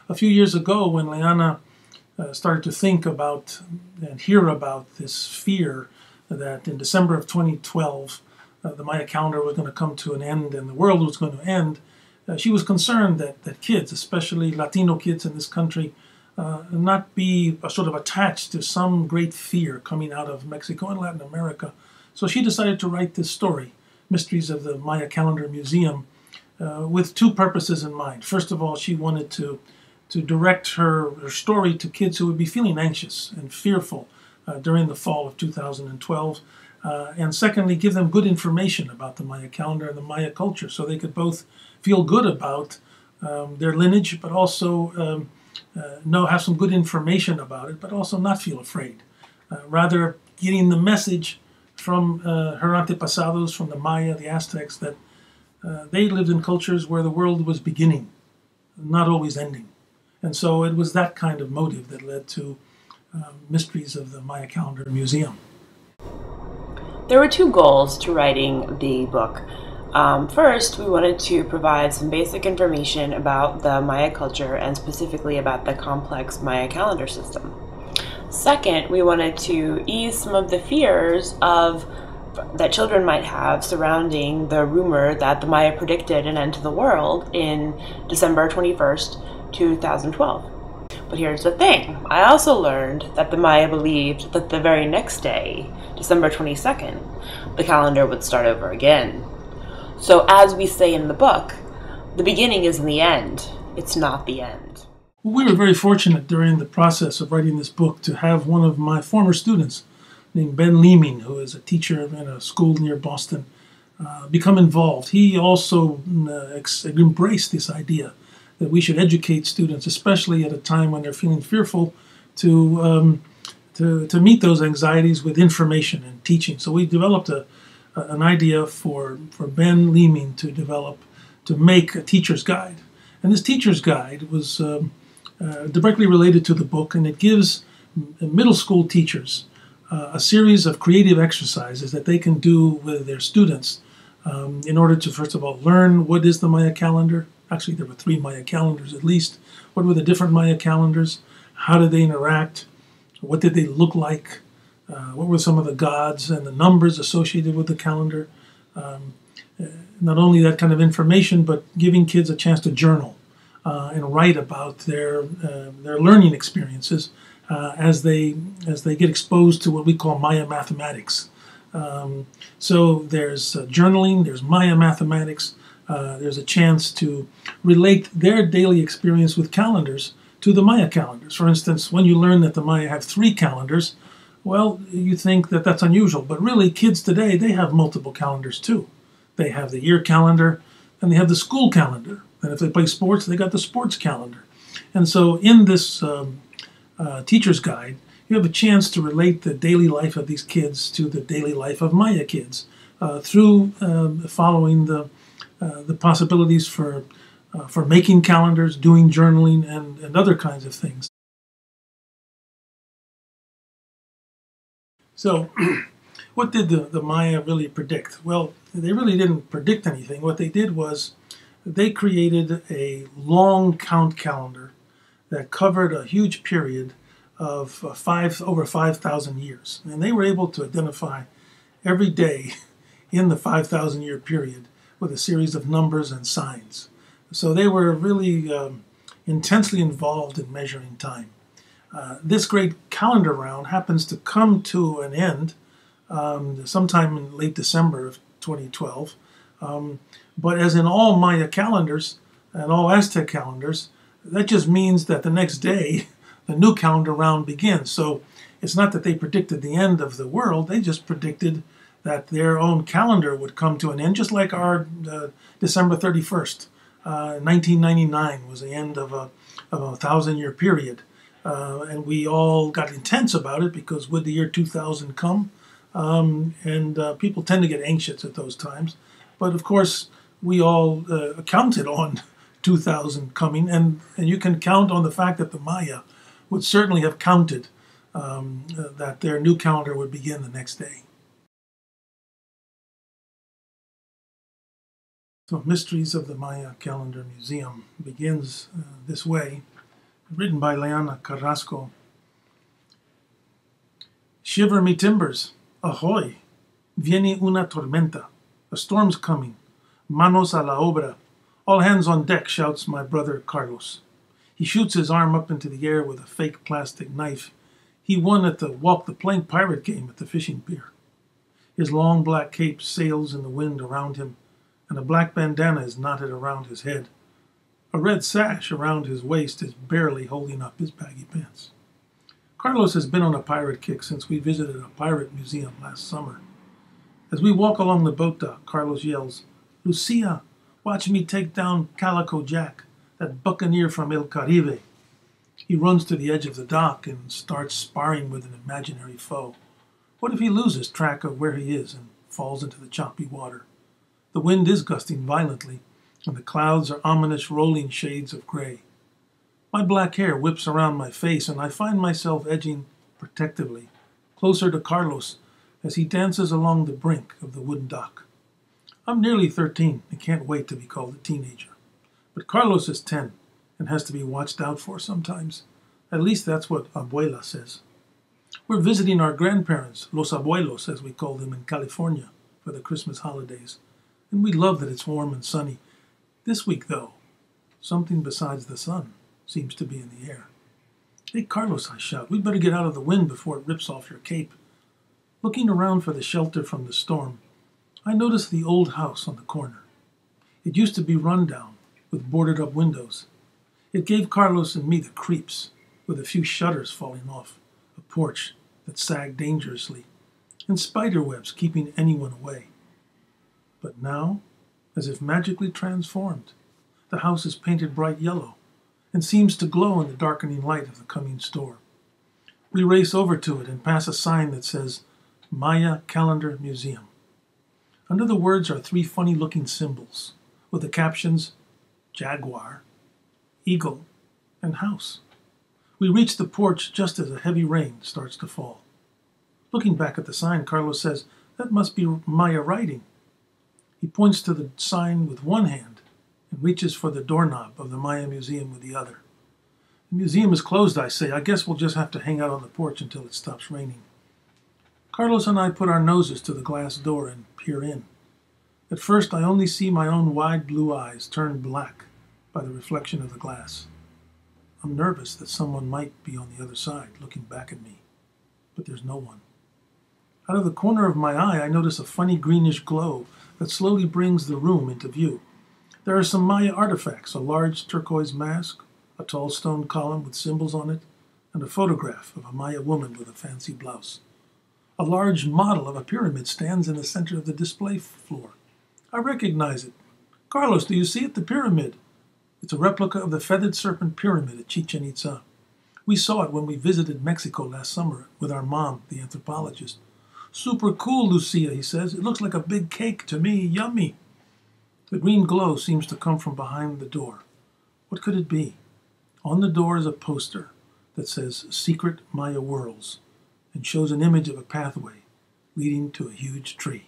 a few years ago when Leanna started to think about and hear about this fear that in December of 2012 the Maya calendar was going to come to an end and the world was going to end, she was concerned that kids, especially Latino kids in this country, not be sort of attached to some great fear coming out of Mexico and Latin America. So she decided to write this story, Mysteries of the Maya Calendar Museum, with two purposes in mind. First of all, she wanted to direct her story to kids who would be feeling anxious and fearful during the fall of 2012. And secondly, give them good information about the Maya calendar and the Maya culture so they could both feel good about their lineage, but also have some good information about it, but also not feel afraid. Rather, getting the message from her antepasados, from the Maya, the Aztecs, that they lived in cultures where the world was beginning, not always ending. And so it was that kind of motive that led to Mysteries of the Maya Calendar Museum. There were two goals to writing the book. First, we wanted to provide some basic information about the Maya culture and specifically about the complex Maya calendar system. Second, we wanted to ease some of the fears that children might have surrounding the rumor that the Maya predicted an end to the world in December 21st, 2012. But here's the thing. I also learned that the Maya believed that the very next day, December 22nd, the calendar would start over again. So as we say in the book, the beginning isn't the end. It's not the end. We were very fortunate during the process of writing this book to have one of my former students named Ben Leeming, who is a teacher in a school near Boston, become involved. He also embraced this idea that we should educate students, especially at a time when they're feeling fearful, to meet those anxieties with information and teaching. So we developed an idea for Ben Leeming to make a teacher's guide. And this teacher's guide was directly related to the book, and it gives middle school teachers a series of creative exercises that they can do with their students in order to, first of all, learn what is the Maya calendar. Actually, there were 3 Maya calendars at least. What were the different Maya calendars? How did they interact? What did they look like? What were some of the gods and the numbers associated with the calendar? Not only that kind of information, but giving kids a chance to journal and write about their learning experiences as they get exposed to what we call Maya mathematics. So there's journaling, there's Maya mathematics, there's a chance to relate their daily experience with calendars to the Maya calendars. For instance, when you learn that the Maya have 3 calendars, well, you think that that's unusual, but really kids today, they have multiple calendars too. They have the year calendar and they have the school calendar. And if they play sports, they got the sports calendar. And so in this teacher's guide, you have a chance to relate the daily life of these kids to the daily life of Maya kids through following the possibilities for making calendars, doing journaling, and other kinds of things. So what did the Maya really predict? Well, they really didn't predict anything. What they did was they created a long count calendar that covered a huge period of over 5,000 years. And they were able to identify every day in the 5,000 year period with a series of numbers and signs. So they were really intensely involved in measuring time. This great calendar round happens to come to an end sometime in late December of 2012. But as in all Maya calendars and all Aztec calendars, that just means that the next day the new calendar round begins. So it's not that they predicted the end of the world, they just predicted that their own calendar would come to an end, just like our December 31st. 1999 was the end of a 1,000-year period. And we all got intense about it because would the year 2000 come? People tend to get anxious at those times. But of course, we all counted on 2000 coming, and you can count on the fact that the Maya would certainly have counted that their new calendar would begin the next day. So Mysteries of the Maya Calendar Museum begins this way. written by Leana Carrasco. Shiver me timbers, ahoy, viene una tormenta, a storm's coming, manos a la obra, all hands on deck, shouts my brother Carlos. He shoots his arm up into the air with a fake plastic knife he won at the walk the plank pirate game at the fishing pier. His long black cape sails in the wind around him, and a black bandana is knotted around his head. A red sash around his waist is barely holding up his baggy pants. Carlos has been on a pirate kick since we visited a pirate museum last summer. As we walk along the boat dock, Carlos yells, "Lucia, watch me take down Calico Jack, that buccaneer from El Caribe." He runs to the edge of the dock and starts sparring with an imaginary foe. What if he loses track of where he is and falls into the choppy water? The wind is gusting violently, and the clouds are ominous rolling shades of gray. My black hair whips around my face, and I find myself edging protectively closer to Carlos as he dances along the brink of the wooden dock. I'm nearly 13 and can't wait to be called a teenager. But Carlos is 10 and has to be watched out for sometimes. At least that's what Abuela says. We're visiting our grandparents, Los Abuelos, as we call them in California, for the Christmas holidays. And we love that it's warm and sunny. This week, though, something besides the sun seems to be in the air. "Hey, Carlos," I shout, "we'd better get out of the wind before it rips off your cape." Looking around for the shelter from the storm, I notice the old house on the corner. It used to be run down, with boarded-up windows. It gave Carlos and me the creeps, with a few shutters falling off, a porch that sagged dangerously, and spider webs keeping anyone away. But now, as if magically transformed, the house is painted bright yellow and seems to glow in the darkening light of the coming storm. We race over to it and pass a sign that says, "Maya Calendar Museum." Under the words are 3 funny-looking symbols, with the captions, "Jaguar," "Eagle," and "House." We reach the porch just as a heavy rain starts to fall. Looking back at the sign, Carlos says, "That must be Maya writing." He points to the sign with one hand and reaches for the doorknob of the Maya Museum with the other. "The museum is closed," I say. "I guess we'll just have to hang out on the porch until it stops raining." Carlos and I put our noses to the glass door and peer in. At first, I only see my own wide blue eyes turned black by the reflection of the glass. I'm nervous that someone might be on the other side looking back at me, but there's no one. Out of the corner of my eye, I notice a funny greenish glow that slowly brings the room into view. There are some Maya artifacts, a large turquoise mask, a tall stone column with symbols on it, and a photograph of a Maya woman with a fancy blouse. A large model of a pyramid stands in the center of the display floor. I recognize it. "Carlos, do you see it? The pyramid." It's a replica of the feathered serpent pyramid at Chichen Itza. We saw it when we visited Mexico last summer with our mom, the anthropologist. "Super cool, Lucia," he says. "It looks like a big cake to me. Yummy." The green glow seems to come from behind the door. What could it be? On the door is a poster that says "Secret Maya Worlds" and shows an image of a pathway leading to a huge tree.